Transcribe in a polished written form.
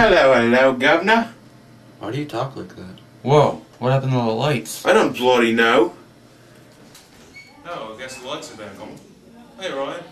Hello, hello, Governor. Why do you talk like that? Whoa, what happened to the lights? I don't bloody know. Oh, I guess the lights are back on. Hey, Ryan.